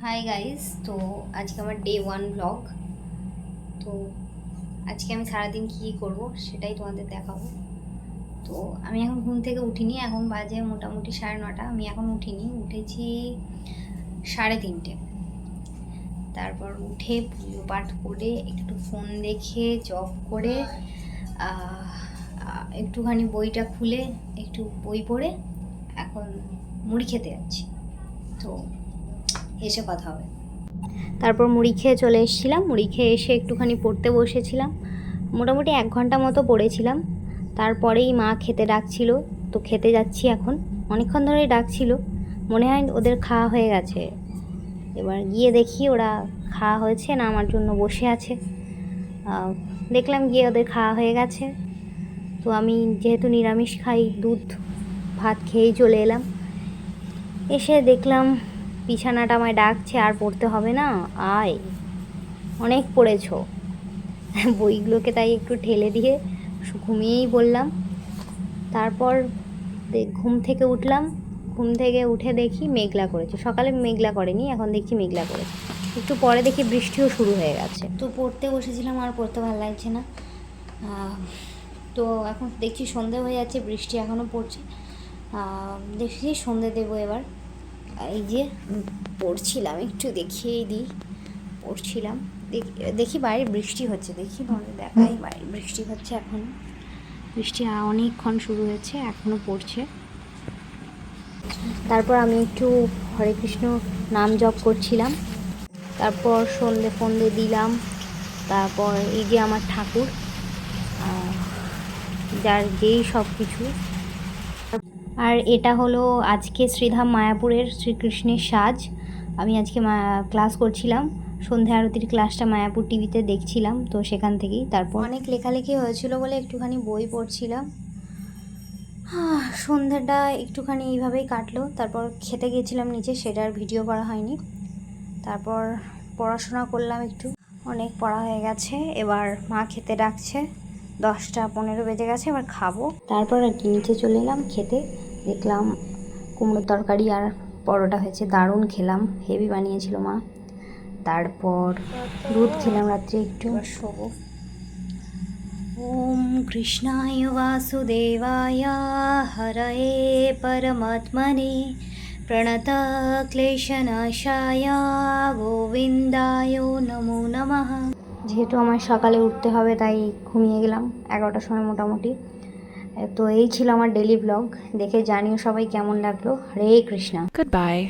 Hi guys, তো আজকে আমার ডে 1 ব্লগ। তো আজকে আমি সারাদিন কী করব সেটাই তোমাদের দেখাবো। তো আমি এখন ঘুম থেকে উঠিনি, এখন বাজে মোটামুটি 9:30। আমি এখন উঠিনি, উঠেছি 3:30। তারপর উঠে পুজো পাঠ করে একটু ফোন দেখে জব করে একটুখানি বইটা খুলে একটু বই পড়ে এখন মুড়ি খেতে যাচ্ছি। তো এসে কথা হবে। তারপর মুড়ি খেয়ে চলে এসেছিলাম, মুড়ি খেয়ে এসে একটুখানি পড়তে বসেছিলাম। মোটামুটি 1 ঘন্টা মতো পড়েছিলাম। তারপরেই মা খেতে ডাকছিল, তো খেতে যাচ্ছি এখন। অনেকক্ষণ ধরেই ডাকছিল, মনে হয় ওদের খাওয়া হয়ে গেছে। এবার গিয়ে দেখি ওরা খাওয়া হয়েছে না আমার জন্য বসে আছে। দেখলাম গিয়ে ওদের খাওয়া হয়ে গেছে। তো আমি যেহেতু নিরামিষ খাই, দুধ ভাত খেয়েই চলে এলাম। এসে দেখলাম বিছানাটা আমায় ডাকছে, আর পড়তে হবে না, আয় অনেক পড়েছো। বইগুলোকে তাই একটু ঠেলে দিয়ে ঘুমিয়েই বললাম। তারপর ঘুম থেকে উঠলাম, ঘুম থেকে উঠে দেখি মেঘলা করেছে। সকালে মেঘলা করেনি, এখন দেখছি মেঘলা করেছে। একটু পরে দেখি বৃষ্টিও শুরু হয়ে গেছে। তো পড়তে বসেছিলাম, আর পড়তে ভালো লাগছে না। তো এখন দেখছি সন্ধে হয়ে যাচ্ছে, বৃষ্টি এখনও পড়ছে। দেখছি সন্ধে দেবো এবার। এই যে পড়ছিলাম, একটু দেখিয়েই দিই। পড়ছিলাম, দেখি বাইরে বৃষ্টি হচ্ছে, দেখি তোমাদের দেখাই। বাইরে বৃষ্টি হচ্ছে এখন, বৃষ্টি অনেকক্ষণ শুরু হয়েছে, এখনও পড়ছে। তারপর আমি একটু হরে কৃষ্ণ নাম জপ করছিলাম। তারপর সন্ধে দিলাম। তারপর এই যে আমার ঠাকুর, যার যেই সব কিছু। আর এটা হলো আজকে শ্রীধাম মায়াপুরের শ্রীকৃষ্ণের সাজ। আমি আজকে ক্লাস করছিলাম, সন্ধ্যা আরতির ক্লাসটা মায়াপুর টিভিতে দেখছিলাম, তো সেখান থেকেই। তারপর অনেক লেখালেখি হয়েছিল বলে একটুখানি বই পড়ছিলাম। সন্ধ্যাটা একটুখানি এইভাবেই কাটলো। তারপর খেতে গিয়েছিলাম নিচে, সেটার ভিডিও করা হয়নি। তারপর পড়াশোনা করলাম একটু, অনেক পড়া হয়ে গেছে। এবার মা খেতে ডাকছে, 10টা 15 বেজে গেছে, এবার খাবো। তারপর আর কি নিচে চলে এলাম খেতে। দেখলাম কুমড়োর তরকারি আর পরোটা হয়েছে, দারুণ খেলাম, হেভি বানিয়েছিল মা। তারপর দুধ খেলাম রাত্রে একটু। শোবো। ওম কৃষ্ণায় বাসুদেবায় হরয়ে পরমাত্মনে প্রণতক্লেশনাশায় গোবিন্দায় নমো নমঃ। যেহেতু আমার সকালে উঠতে হবে তাই ঘুমিয়ে গেলাম 11টার সময় মোটামুটি। তো এই ছিল আমার ডেলি ব্লগ। দেখে জানিও সবাই কেমন লাগলো। হরে কৃষ্ণা। Goodbye.